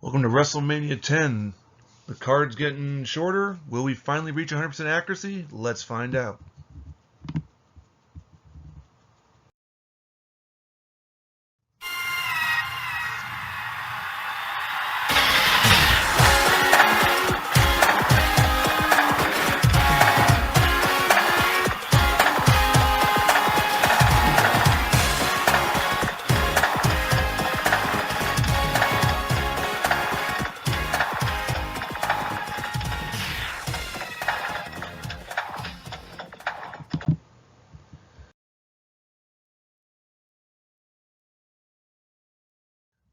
Welcome to Wrestlemania 10. The card's getting shorter. Will we finally reach 100% accuracy? Let's find out.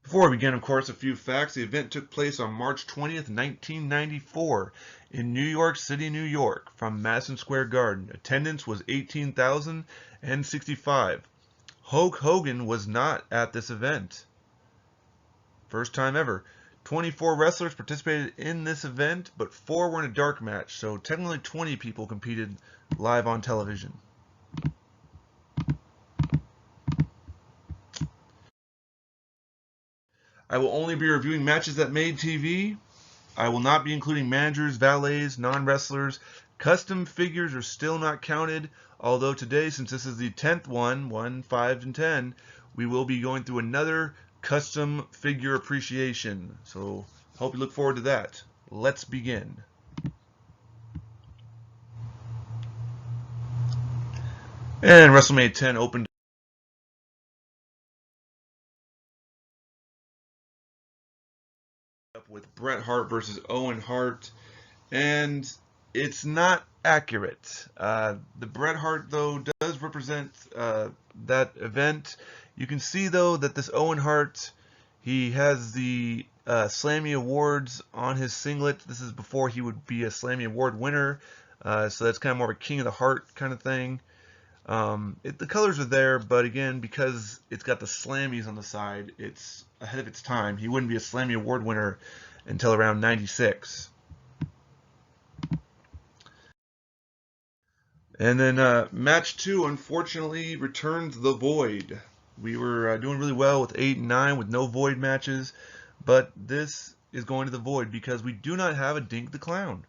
Before we begin, of course, a few facts. The event took place on March 20th, 1994 in New York City, New York, from Madison Square Garden. Attendance was 18,065. Hulk Hogan was not at this event. First time ever. 24 wrestlers participated in this event, but 4 were in a dark match, so technically 20 people competed live on television. I will only be reviewing matches that made TV. I will not be including managers, valets, non-wrestlers. Custom figures are still not counted, although today, since this is the 10th one, 1, 5, and 10, we will be going through another custom figure appreciation. So, hope you look forward to that. Let's begin. And WrestleMania 10 opened up with Bret Hart versus Owen Hart, and it's not accurate. The Bret Hart, though, does represent that event. You can see, though, that this Owen Hart, he has the Slammy Awards on his singlet. This is before he would be a Slammy Award winner, so that's kind of more of a King of the Heart kind of thing. The colors are there, but again, because it's got the Slammies on the side, it's ahead of its time. He wouldn't be a Slammy Award winner until around 96. And then match 2, unfortunately, returned the Void. We were doing really well with 8 and 9 with no Void matches, but this is going to the Void because we do not have a Dink the Clown.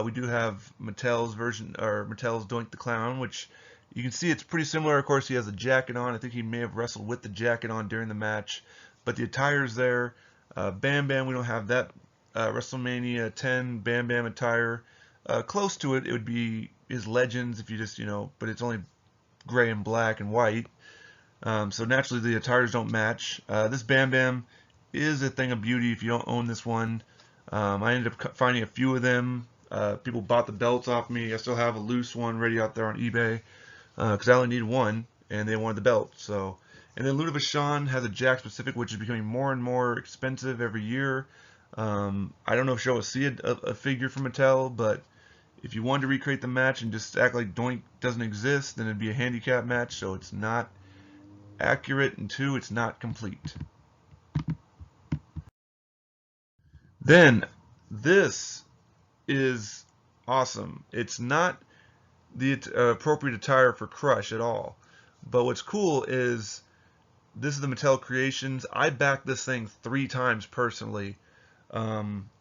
We do have Mattel's version, or Mattel's Doink the Clown, which you can see it's pretty similar. Of course, he has a jacket on. I think he may have wrestled with the jacket on during the match, but the attire's there. Bam Bam, we don't have that WrestleMania 10 Bam Bam attire. Close to it, it would be his Legends if you just, but it's only gray and black and white. So naturally the attires don't match. This Bam Bam is a thing of beauty if you don't own this one. I ended up finding a few of them. People bought the belts off me. I still have a loose one ready out there on eBay because I only need one, and they wanted the belt. So, and then Ludovic Shawn has a Jack Specific, which is becoming more and more expensive every year. I don't know if you'll see a figure from Mattel, but if you wanted to recreate the match and just act like Doink doesn't exist, then it'd be a handicap match. So it's not accurate, and 2, it's not complete. Then this is awesome. It's not the appropriate attire for Crush at all. But what's cool is this is the Mattel Creations. I backed this thing 3 times personally.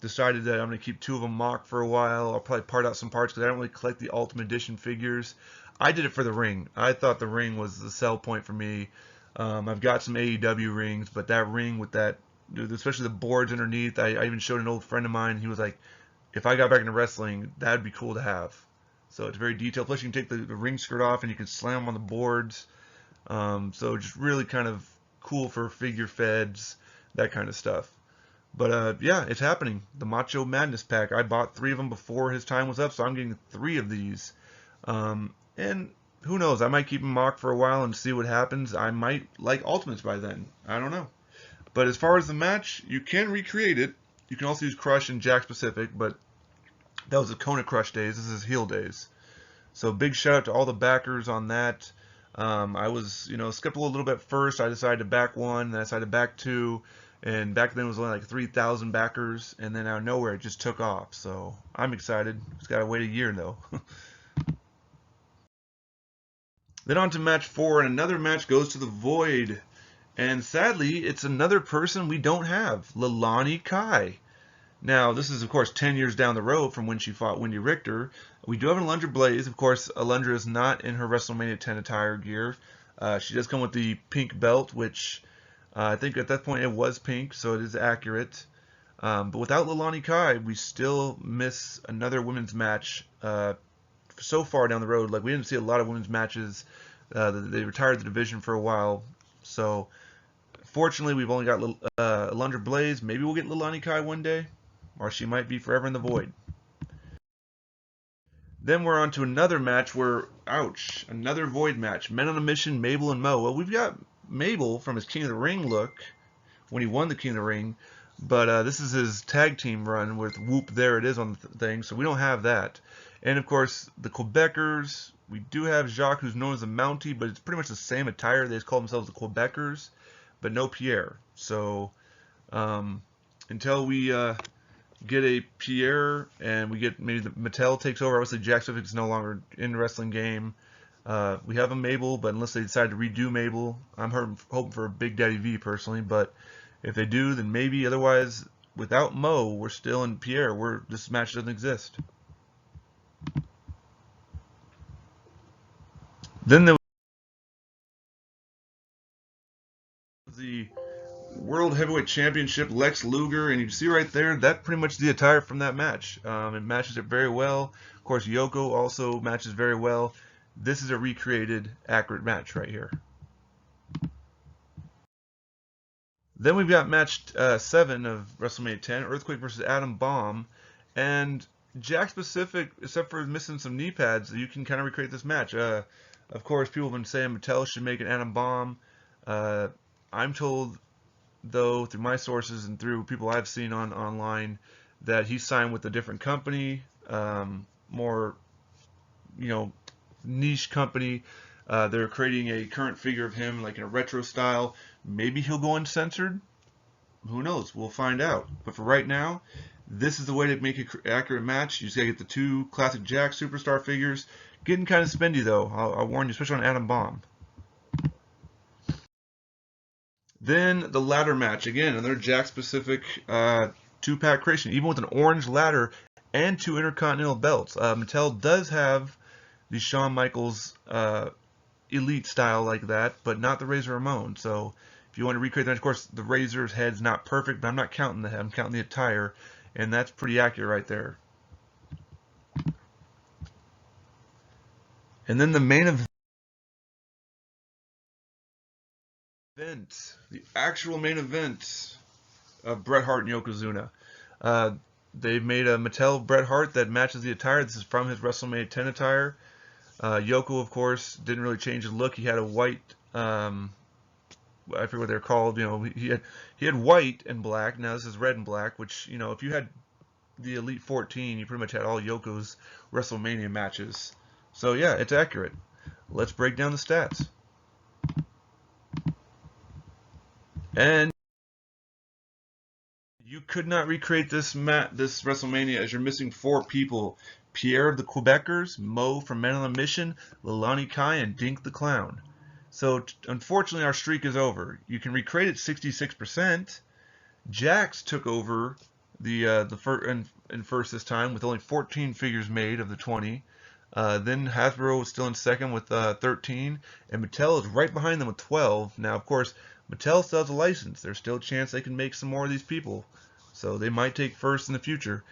Decided that I'm going to keep 2 of them mocked for a while. I'll probably part out some parts because I don't really collect the Ultimate Edition figures. I did it for the ring. I thought the ring was the sell point for me. I've got some AEW rings, but that ring with that, especially the boards underneath, I even showed an old friend of mine. He was like, if I got back into wrestling, that'd be cool to have. So it's very detailed. Plus, you can take the ring skirt off and you can slam them on the boards. So just really kind of cool for figure feds, that kind of stuff. But yeah, it's happening. The Macho Madness pack. I bought 3 of them before his time was up, so I'm getting 3 of these. And who knows? I might keep them mocked for a while and see what happens. I might like Ultimates by then. I don't know. But as far as the match, you can recreate it. You can also use Crush and Jack Specific, but that was the Kona Crush days. This is heel days. So big shout out to all the backers on that. I was, skeptical a little bit first. I decided to back 1, then I decided to back 2. And back then it was only like 3,000 backers, and then out of nowhere it just took off. So I'm excited. Just gotta wait a year though. Then on to match 4, and another match goes to the Void. And sadly, it's another person we don't have, Leilani Kai. Now, this is, of course, 10 years down the road from when she fought Wendy Richter. We do have an Alundra Blaze. Of course, Alundra is not in her WrestleMania 10 attire gear. She does come with the pink belt, which I think at that point it was pink, so it is accurate. But without Leilani Kai, we still miss another women's match so far down the road. Like, we didn't see a lot of women's matches. They retired the division for a while. So, fortunately, we've only got Alundra Blaze. Maybe we'll get Leilani Kai one day, or she might be forever in the void. Then we're on to another match where, ouch, another void match. Men on a Mission, Mabel and Mo. Well, we've got Mabel from his King of the Ring look when he won the King of the Ring, but this is his tag team run with Whoop There It Is on the thing, so we don't have that. And of course, the Quebecers, we do have Jacques, who's known as the Mountie, but it's pretty much the same attire. They just call themselves the Quebecers, but no Pierre. So until we get a Pierre and we get maybe the Mattel takes over, obviously Jack Pacific is no longer in the wrestling game. We have a Mabel, but unless they decide to redo Mabel, I'm hoping for a Big Daddy V personally. But if they do, then maybe. Otherwise, without Mo, we're still in Pierre. This match doesn't exist. Then there was the World Heavyweight Championship, Lex Luger, and you see right there, that pretty much the attire from that match. It matches it very well. Of course, Yoko also matches very well. This is a recreated, accurate match right here. Then we've got match 7 of WrestleMania 10, Earthquake versus Atom Bomb. And Jack Pacific, except for missing some knee pads, you can kind of recreate this match. Of course, people have been saying Mattel should make an Atom Bomb. I'm told, though, through my sources and through people I've seen online, that he signed with a different company, more, niche company. They're creating a current figure of him, like in a retro style. Maybe he'll go uncensored. Who knows? We'll find out. But for right now, this is the way to make an accurate match. You just gotta get the 2 classic Jack Superstar figures. Getting kind of spendy though. I'll warn you, especially on Atom Bomb. Then the ladder match. Again, another Jack Pacific 2-pack creation. Even with an orange ladder and 2 Intercontinental belts. Mattel does have the Shawn Michaels Elite style like that, but not the Razor Ramon. So if you want to recreate that, of course, the Razor's head's not perfect, but I'm not counting the head. I'm counting the attire, and that's pretty accurate right there. And then the main event, the actual main event of Bret Hart and Yokozuna. They've made a Mattel Bret Hart that matches the attire. This is from his WrestleMania 10 attire. Yoko, of course, didn't really change his look. He had a white, I forget what they're called. He had white and black. Now this is red and black. Which, if you had the Elite 14, you pretty much had all Yoko's WrestleMania matches. So yeah, it's accurate. Let's break down the stats. And you could not recreate this WrestleMania as you're missing 4 people. Pierre of the Quebecers, Mo from Men on a Mission, Leilani Kai, and Dink the Clown. So unfortunately our streak is over. You can recreate it 66%. Jax took over the first this time with only 14 figures made of the 20. Then Hasbro was still in second with 13, and Mattel is right behind them with 12. Now, of course, Mattel still has a license. There's still a chance they can make some more of these people, so they might take first in the future.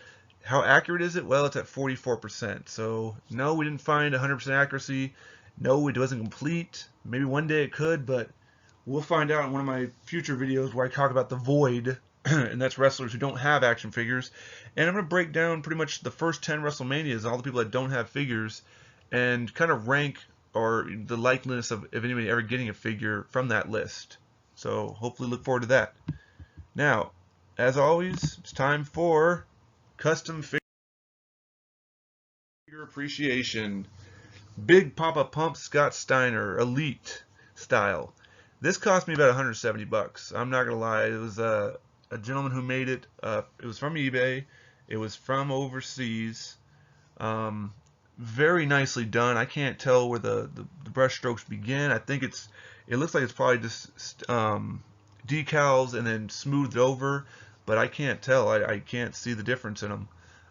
How accurate is it? Well, it's at 44%. So, no, we didn't find 100% accuracy. No, it wasn't complete. Maybe one day it could, but we'll find out in one of my future videos where I talk about the void, and that's wrestlers who don't have action figures. And I'm going to break down pretty much the first 10 WrestleManias, all the people that don't have figures, and kind of rank or the likeliness of anybody ever getting a figure from that list. So hopefully look forward to that. Now, as always, it's time for custom figure appreciation. Big Papa Pump Scott Steiner Elite style. This cost me about 170 bucks. I'm not gonna lie. It was a gentleman who made it. It was from eBay. It was from overseas. Very nicely done. I can't tell where the brush strokes begin. I think it's It looks like it's probably just decals and then smoothed over, but I can't tell. I can't see the difference in them.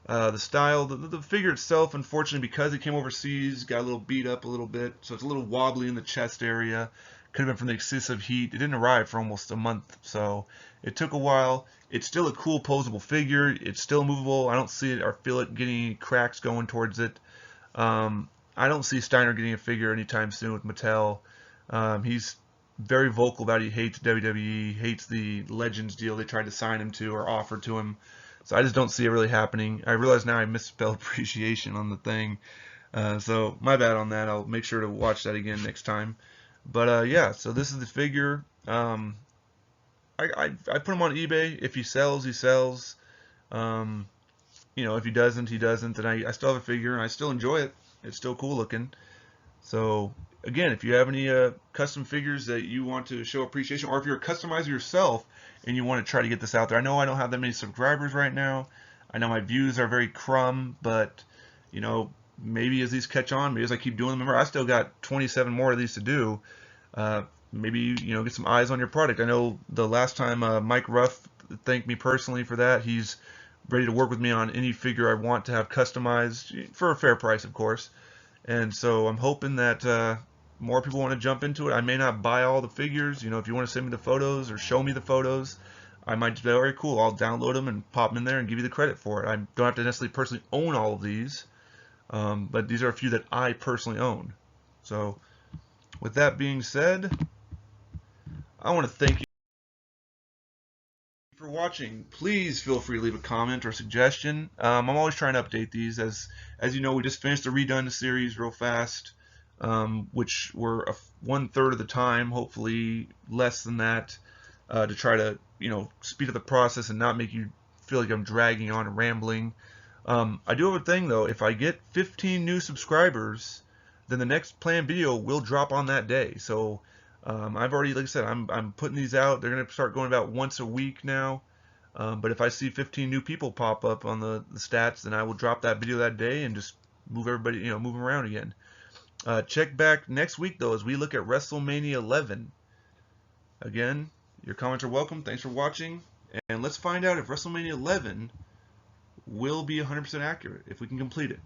The style, the figure itself, unfortunately, because it came overseas, got a little beat up a little bit, so it's a little wobbly in the chest area. Could have been from the excessive heat. It didn't arrive for almost a month, so it took a while. It's still a cool posable figure. It's still movable. I don't see it or feel it getting any cracks going towards it. I don't see Steiner getting a figure anytime soon with Mattel. He's very vocal about he hates WWE, hates the Legends deal they tried to sign him to or offered to him. So I just don't see it really happening. I realize now I misspelled appreciation on the thing. So my bad on that. I'll make sure to watch that again next time. But yeah, so this is the figure. I put him on eBay. If he sells, he sells. Um, if he doesn't, he doesn't. And I still have a figure, and I still enjoy it. It's still cool looking. So again, if you have any custom figures that you want to show appreciation, or if you're a customizer yourself and you want to try to get this out there, I know I don't have that many subscribers right now. I know my views are very crumb, but maybe as these catch on, maybe as I keep doing them, remember I still got 27 more of these to do. Maybe get some eyes on your product. I know the last time Mike Ruff thanked me personally for that. He's ready to work with me on any figure I want to have customized for a fair price, of course. And so I'm hoping that more people want to jump into it. I may not buy all the figures. If you want to send me the photos or show me the photos, I might just be very cool. I'll download them and pop them in there and give you the credit for it. I don't have to necessarily personally own all of these, but these are a few that I personally own. So with that being said, I want to thank you for watching. Please feel free to leave a comment or suggestion. I'm always trying to update these. As you know, we just finished a redone series real fast, which were 1/3 of the time, hopefully less than that, to try to speed up the process and not make you feel like I'm dragging on and rambling. I do have a thing though. If I get 15 new subscribers, then the next planned video will drop on that day. So I've already, like I said, I'm putting these out. They're gonna start going about once a week now. But if I see 15 new people pop up on the stats, then I will drop that video that day and just move everybody, move them around again. Check back next week though as we look at WrestleMania 11. Again, your comments are welcome. Thanks for watching, and let's find out if WrestleMania 11 will be 100% accurate if we can complete it.